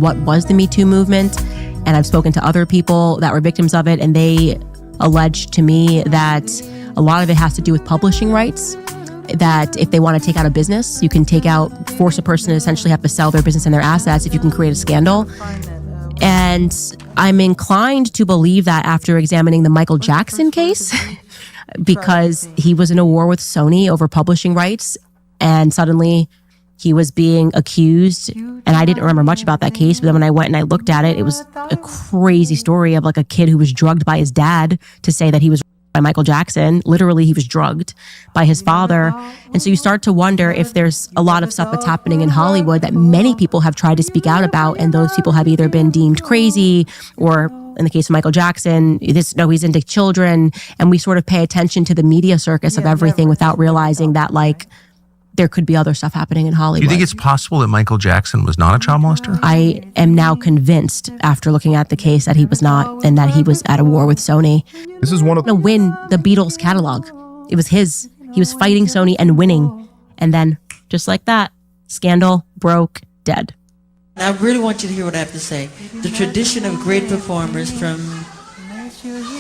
what was the Me Too movement. And I've spoken to other people that were victims of it, and they alleged to me that a lot of it has to do with publishing rights, that if they want to take out a business, you can force a person to essentially have to sell their business and their assets if you can create a scandal. And I'm inclined to believe that after examining the Michael Jackson case, because he was in a war with Sony over publishing rights, and suddenly he was being accused. And I didn't remember much about that case, but then when I went and I looked at it, it was a crazy story of like a kid who was drugged by his dad to say that he was by Michael Jackson. Literally, he was drugged by his father. And so you start to wonder if there's a lot of stuff that's happening in Hollywood that many people have tried to speak out about, and those people have either been deemed crazy, or in the case of Michael Jackson, he's into children. And we sort of pay attention to the media circus of everything without realizing that like there could be other stuff happening in Hollywood. Do you think it's possible that Michael Jackson was not a child molester? I am now convinced after looking at the case that he was not, and that he was at a war with Sony. This is one of to win the Beatles catalog. It was his. He was fighting Sony and winning. And then just like that, scandal, broke, dead. I really want you to hear what I have to say. The tradition of great performers from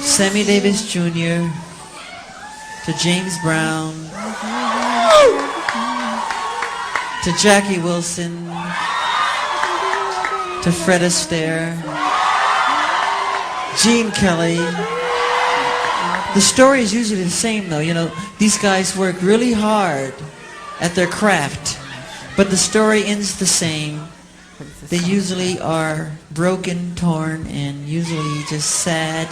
Sammy Davis Jr. to James Brown to Jackie Wilson to Fred Astaire, Gene Kelly. The story is usually the same though. You know, these guys work really hard at their craft, but the story ends the same. They usually are broken, torn, and usually just sad.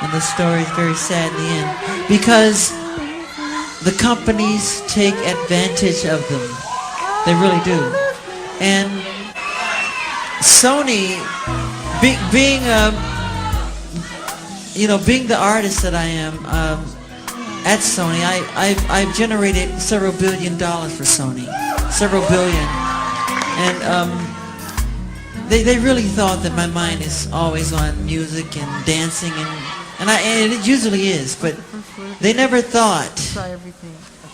And the story is very sad in the end because the companies take advantage of them. They really do. And Sony, being the artist that I am at Sony, I've generated several $1 billion for Sony, several billion, and they really thought that my mind is always on music and dancing, and it usually is, but they never thought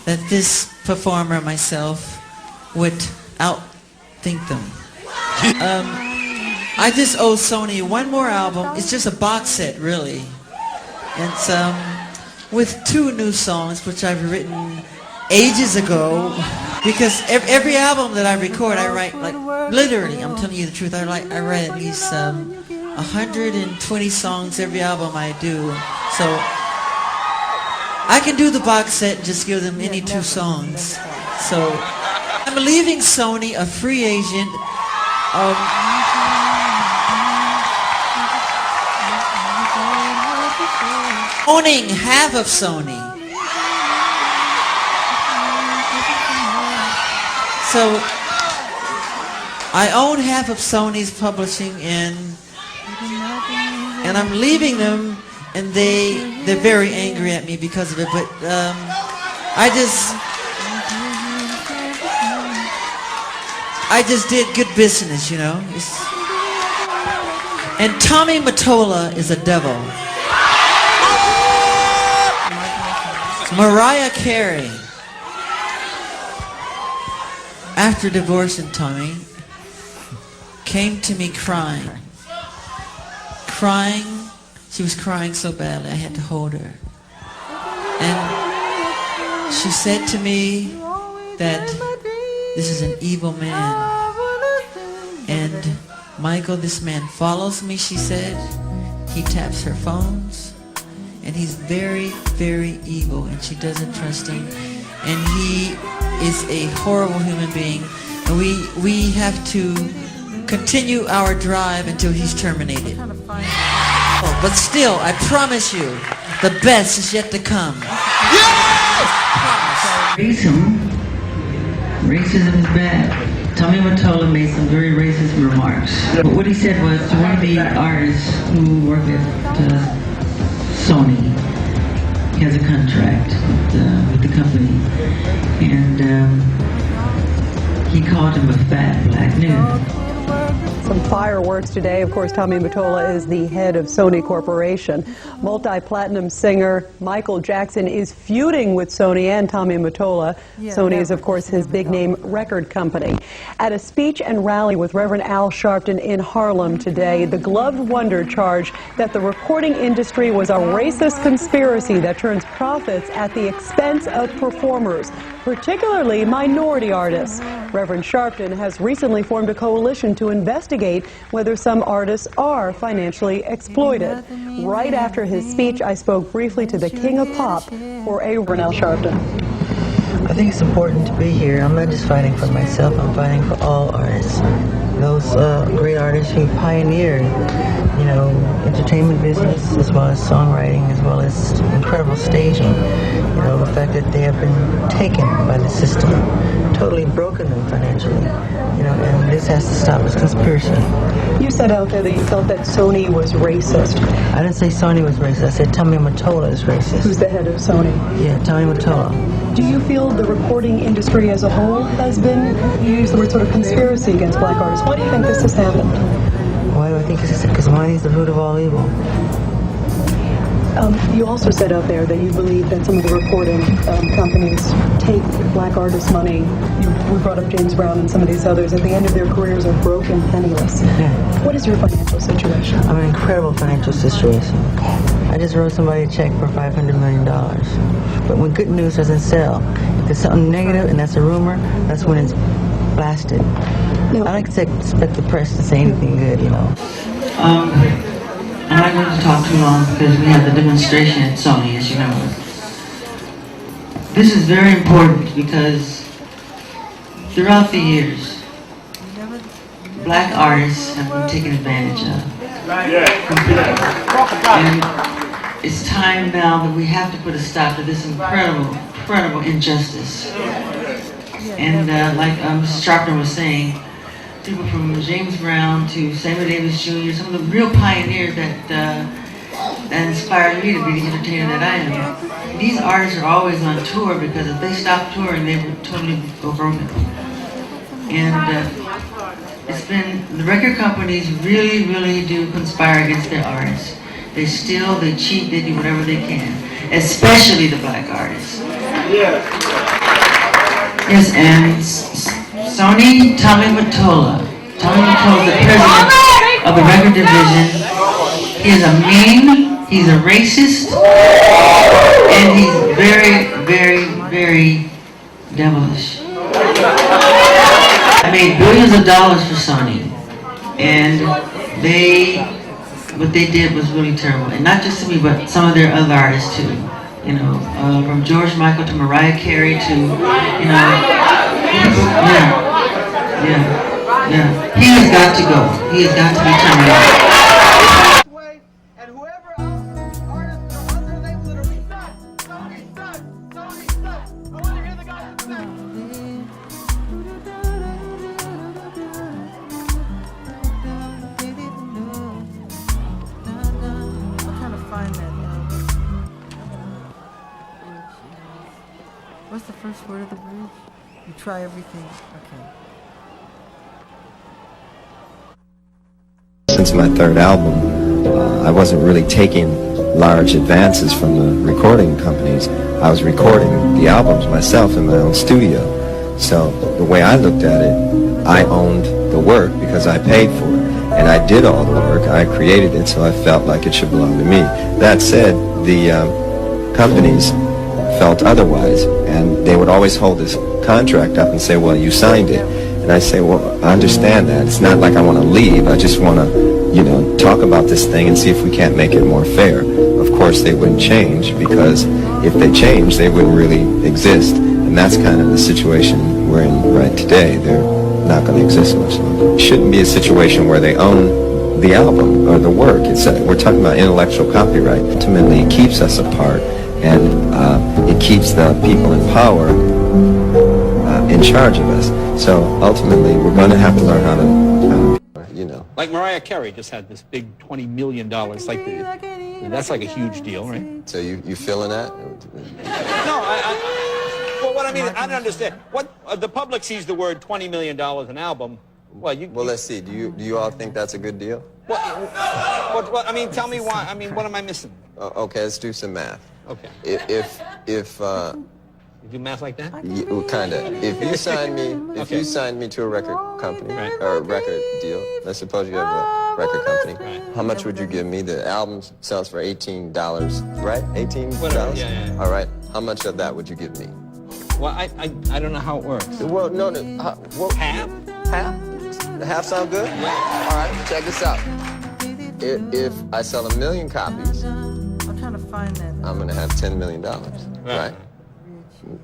that this performer, myself, would outthink them. I just owe Sony one more album. It's just a box set, really. It's with 2 new songs, which I've written ages ago. Because every album that I record, I write, like, literally, I'm telling you the truth, I write at least 120 songs every album I do. So I can do the box set and just give them any 2 songs. So I'm leaving Sony a free agent, owning half of Sony. So I own half of Sony's publishing, and I'm leaving them, and they're very angry at me because of it. But I just did good business, you know. And Tommy Mottola is a devil. Mariah Carey, after divorcing Tommy, came to me crying. She was crying so badly I had to hold her. And she said to me that this is an evil man. And Michael, this man follows me, she said. He taps her phones. And he's very, very evil, and she doesn't trust him. And he is a horrible human being. And we have to continue our drive until he's terminated. Oh, but still, I promise you, the best is yet to come. Yes! Racism is bad. Tommy Mottola made some very racist remarks. But what he said was to one of the artists who work at Sony. He has a contract with the company, and he called him a fat black nigger. Some fireworks today. Of course, Tommy Mottola is the head of Sony Corporation. Multi-platinum singer Michael Jackson is feuding with Sony and Tommy Mottola. Sony is, of course, his big-name record company. At a speech and rally with Reverend Al Sharpton in Harlem today, the gloved wonder charged that the recording industry was a racist conspiracy that turns profits at the expense of performers, particularly minority artists. Reverend Sharpton has recently formed a coalition to investigate whether some artists are financially exploited. Right after his speech, I spoke briefly to the king of pop for a Reverend Al Sharpton. I think it's important to be here. I'm not just fighting for myself, I'm fighting for all artists. Those great artists who pioneered, you know, entertainment business as well as songwriting, as well as incredible staging. You know, the fact that they have been taken by the system, totally broken them financially. You know, and this has to stop. It's conspiracy. You said out there that you felt that Sony was racist. I didn't say Sony was racist. I said Tommy Mottola is racist. Who's the head of Sony? Yeah, Tommy Mottola. Do you feel the recording industry as a whole has been, you use the word sort of conspiracy against black artists? Why do you think this has happened? Why do I think this is? Because money is the root of all evil. You also said out there that you believe that some of the recording companies take black artists' money. We brought up James Brown and some of these others. At the end of their careers are broke and penniless. Yeah. What is your financial situation? I'm in an incredible financial situation. I just wrote somebody a check for $500 million. But when good news doesn't sell, if there's something negative and that's a rumor, that's when it's blasted. No. I don't expect the press to say anything good, you know. I'm not going to talk too long because we have the demonstration at Sony, as you know. This is very important because throughout the years, black artists have been taken advantage of. And it's time now that we have to put a stop to this incredible injustice. And like Mrs. Sharpton was saying, people from James Brown to Sammy Davis Jr., some of the real pioneers that inspired me to be the entertainer that I am. These artists are always on tour because if they stopped touring, they would totally go broken. And it's been, the record companies really do conspire against their artists. They steal, they cheat, they do whatever they can, especially the black artists. Yes, and Sony, Tommy Mottola. Tommy Mottola is the president of the record division. He is a mean, he's a racist, and he's very devilish. I made billions of dollars for Sony, and what they did was really terrible. And not just to me, but some of their other artists too. You know, from George Michael to Mariah Carey to, you know, yeah. He has got to go. He has got to be terminated. And whoever else, artists or other labels that are reset. Sony sucks. I want to hear the guys that say. I'm trying to find that. What's the first word of the bridge? You try everything. Okay. Since my third album, I wasn't really taking large advances from the recording companies. I was recording the albums myself in my own studio. So the way I looked at it, I owned the work because I paid for it. And I did all the work. I created it, so I felt like it should belong to me. That said, the companies felt otherwise, and they would always hold this contract up and say, well, you signed it. And I say, well, I understand that. It's not like I want to leave. I just want to, you know, talk about this thing and see if we can't make it more fair. Of course, they wouldn't change, because if they changed, they wouldn't really exist. And that's kind of the situation we're in right today. They're not going to exist much longer. It shouldn't be a situation where they own the album or the work. We're talking about intellectual copyright. Ultimately, it keeps us apart, and it keeps the people in power in charge of us. So ultimately, we're going to have to learn how to, you know. Like Mariah Carey just had this big $20 million. That's like a huge deal, right? So you feeling that? No, well, what I mean, I don't understand. What the public sees the word $20 million an album. Well, Well, let's see. Do you all think that's a good deal? Well, I mean, tell me why. I mean, what am I missing? Okay, let's do some math. Okay. If You do math like that? kind of. If you signed me to a record company or a record deal, let's suppose you have a record company. Right. How much would you give me? The album sells for $18, right? $18. Whatever, yeah. All right. How much of that would you give me? Well, I don't know how it works. Well, no. Half? Half? Half sound good? Yeah. All right. Check this out. If I sell 1 million copies, I'm trying to find that. I'm gonna have $10 million, right?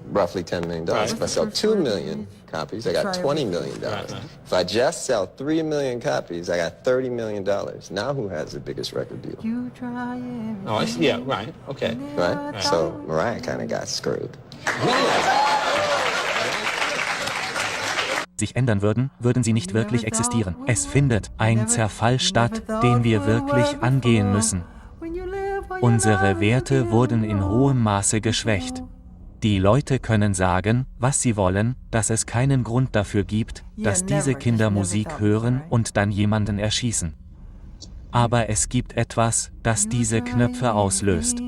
Roughly $10 million. Right. If I sell 2 million copies, I got $20 million. Right. If I just sell 3 million copies, I got $30 million. Now who has the biggest record deal? You try Oh, I see. Yeah, right. Okay. Right? So Mariah kind of got screwed. sich ändern würden, würden sie nicht wirklich existieren. Es findet ein Zerfall statt, den wir wirklich angehen müssen. Unsere Werte wurden in hohem Maße geschwächt. Die Leute können sagen, was sie wollen, dass es keinen Grund dafür gibt, dass diese Kinder Musik hören und dann jemanden erschießen. Aber es gibt etwas, das diese Knöpfe auslöst.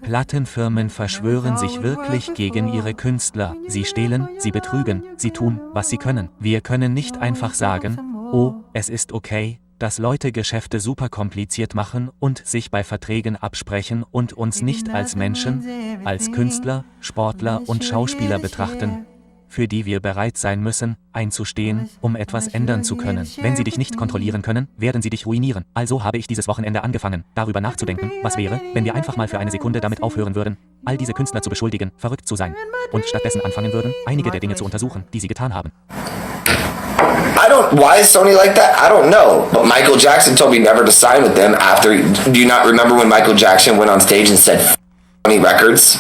Plattenfirmen verschwören sich wirklich gegen ihre Künstler. Sie stehlen, sie betrügen, sie tun, was sie können. Wir können nicht einfach sagen, oh, es ist okay, dass Leute Geschäfte super kompliziert machen und sich bei Verträgen absprechen und uns nicht als Menschen, als Künstler, Sportler und Schauspieler betrachten, für die wir bereit sein müssen, einzustehen, um etwas ändern zu können. Wenn sie dich nicht kontrollieren können, werden sie dich ruinieren. Also habe ich dieses Wochenende angefangen, darüber nachzudenken, was wäre, wenn wir einfach mal für eine Sekunde damit aufhören würden, all diese Künstler zu beschuldigen, verrückt zu sein, und stattdessen anfangen würden, einige der Dinge zu untersuchen, die sie getan haben. Why is Sony like that? I don't know. But Michael Jackson told me never to sign with them after, do you not remember when Michael Jackson went on stage and said, Sony Records?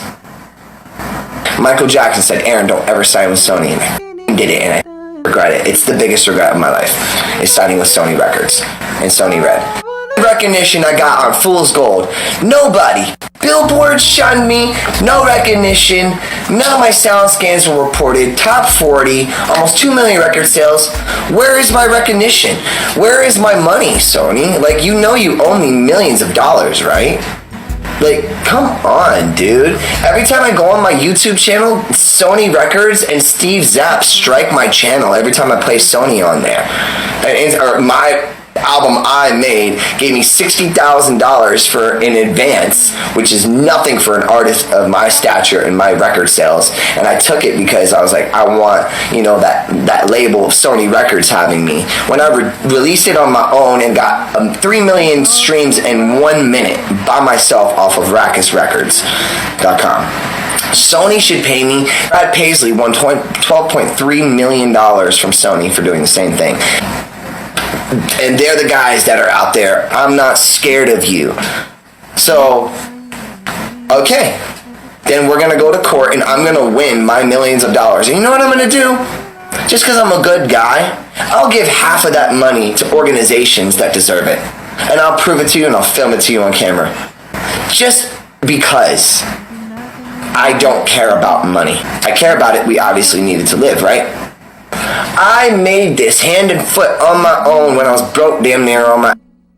Michael Jackson said, Aaron, don't ever sign with Sony. And I did it, and I regret it. It's the biggest regret of my life, is signing with Sony Records and Sony Red. Recognition I got on Fool's Gold. Nobody. Billboard shunned me. No recognition. None of my sound scans were reported. Top 40. Almost 2 million record sales. Where is my recognition? Where is my money, Sony? Like, you know you owe me millions of dollars, right? Like, come on, dude. Every time I go on my YouTube channel, Sony Records and Steve Zapp strike my channel every time I play Sony on there. Or my album I made gave me $60,000 for in advance, which is nothing for an artist of my stature and my record sales. And I took it because I was like, I want, you know, that label of Sony Records having me. When I released it on my own and got 3 million streams in 1 minute by myself off of RakisRecords.com. Sony should pay me. Brad Paisley won $12.3 million from Sony for doing the same thing. And they're the guys that are out there. I'm not scared of you. So, okay. Then we're going to go to court and I'm going to win my millions of dollars. And you know what I'm going to do? Just because I'm a good guy, I'll give half of that money to organizations that deserve it. And I'll prove it to you and I'll film it to you on camera. Just because I don't care about money. I care about it. We obviously needed to live, right? I made this hand and foot on my own when I was broke damn near on my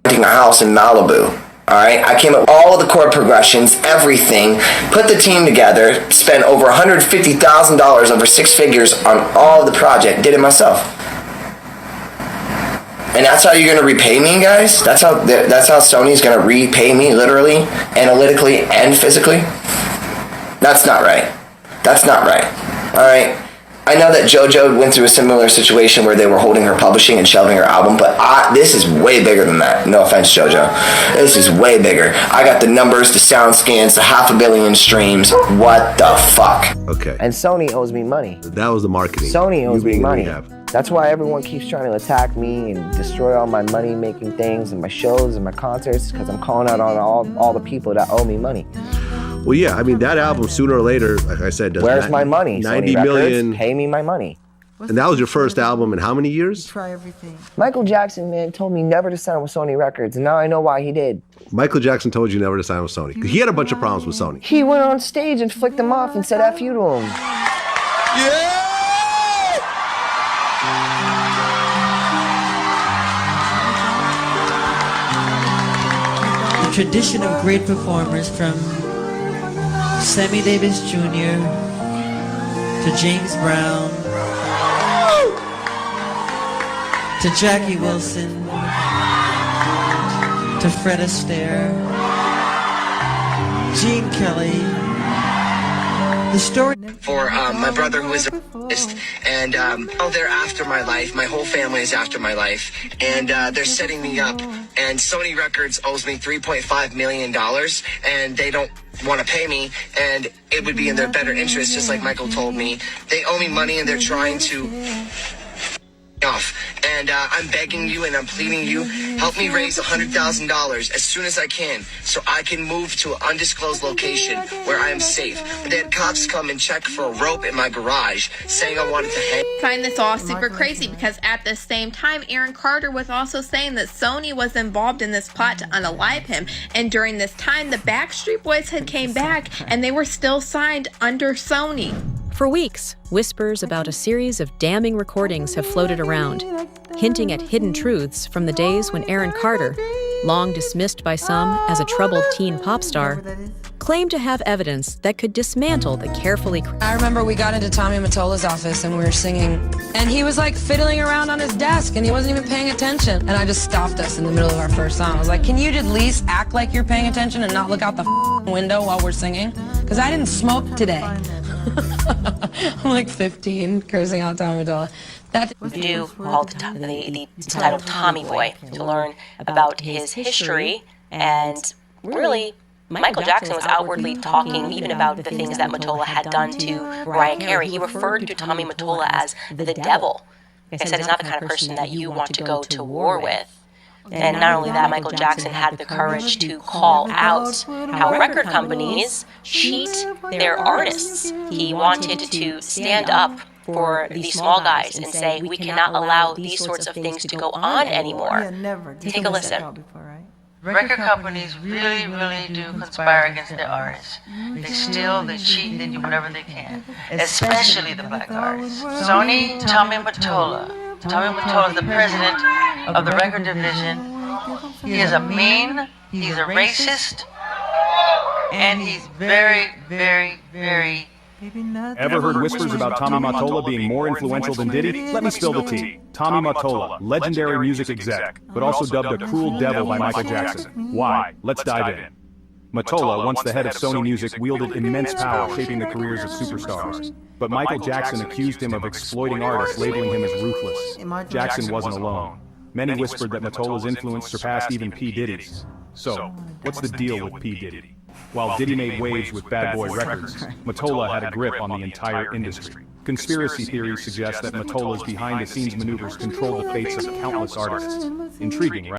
renting a house in Malibu. Alright, I came up with all of the chord progressions, everything, put the team together, spent over $150,000, over 6 figures on all of the project, did it myself. And that's how you're gonna repay me, guys? That's how Sony's gonna repay me, literally, analytically, and physically? That's not right. That's not right. Alright? I know that JoJo went through a similar situation where they were holding her publishing and shelving her album, but this is way bigger than that. No offense, JoJo. This is way bigger. I got the numbers, the sound scans, the 500 million streams. What the fuck? Okay. And Sony owes me money. That was the marketing. Sony owes me money. Rehab. That's why everyone keeps trying to attack me and destroy all my money-making things and my shows and my concerts, because I'm calling out on all the people that owe me money. Well, yeah, I mean, that album, sooner or later, like I said, does Where's my money? 90 Sony million. Records, pay me my money. And that was your first album in how many years? Try everything. Michael Jackson, man, told me never to sign with Sony Records, and now I know why he did. Michael Jackson told you never to sign with Sony. Because he had a bunch of problems with Sony. He went on stage and flicked them off and said F you to him. Yeah! tradition of great performers from Sammy Davis Jr. to James Brown to Jackie Wilson to Fred Astaire, Gene Kelly. The story for my brother who is a artist, and they're after my life. My whole family is after my life, and they're setting me up. And Sony Records owes me $3.5 million, and they don't want to pay me, and it would be in their better interest, just like Michael told me. They owe me money, and they're trying to off. And I'm begging you and I'm pleading you, help me raise $100,000 as soon as I can so I can move to an undisclosed location where I am safe. But they had cops come and check for a rope in my garage saying I wanted to hang. I find this all super crazy because at the same time, Aaron Carter was also saying that Sony was involved in this plot to unalive him. And during this time, the Backstreet Boys had came back and they were still signed under Sony. For weeks, whispers about a series of damning recordings have floated around, hinting at hidden truths from the days when Aaron Carter, long dismissed by some as a troubled teen pop star, claimed to have evidence that could dismantle the carefully... I remember we got into Tommy Mottola's office and we were singing, and he was like fiddling around on his desk and he wasn't even paying attention. And I just stopped us in the middle of our first song. I was like, can you at least act like you're paying attention and not look out the window while we're singing? Because I didn't smoke today. I'm like 15, cursing out Tommy Mottola. Do all the title Tommy Boy to learn about his history, and really, Michael Jackson was outwardly talking even about the things that Mottola had done to Mariah Carey. He referred to Tommy Mottola as the devil. He said he's not the kind of person that you want to go to war with. And not only that, Michael Jackson had the courage to call out how record companies cheat their artists. He wanted to stand up for these small guys and say, we cannot allow these sorts of things to go on anymore. Take a listen. Record companies really, really do conspire against their artists. They steal, they cheat, they do whatever they can, especially the black artists. Sony, Tommy Mottola. Tommy Mottola is the president of the record division. He is a mean, he's a racist, and he's very, very, very... Ever heard whispers about Tommy Mottola being more influential than Diddy? Let me spill the tea. Tommy Mottola, legendary music exec, but also dubbed a cruel devil by Michael Jackson. Why? Let's dive in. Mottola, once the head of Sony Music, wielded immense power shaping the careers of superstars. But Michael Jackson accused him of exploiting artists, labeling him as ruthless. Jackson wasn't alone. Many whispered that Mottola's influence surpassed even P. Diddy's. So, what's the deal with P. Diddy? While Diddy made waves with Bad Boy Records, Mottola had a grip on the entire industry. Conspiracy theories suggest that Mottola's behind-the-scenes maneuvers controlled the fates of countless artists. Intriguing, right?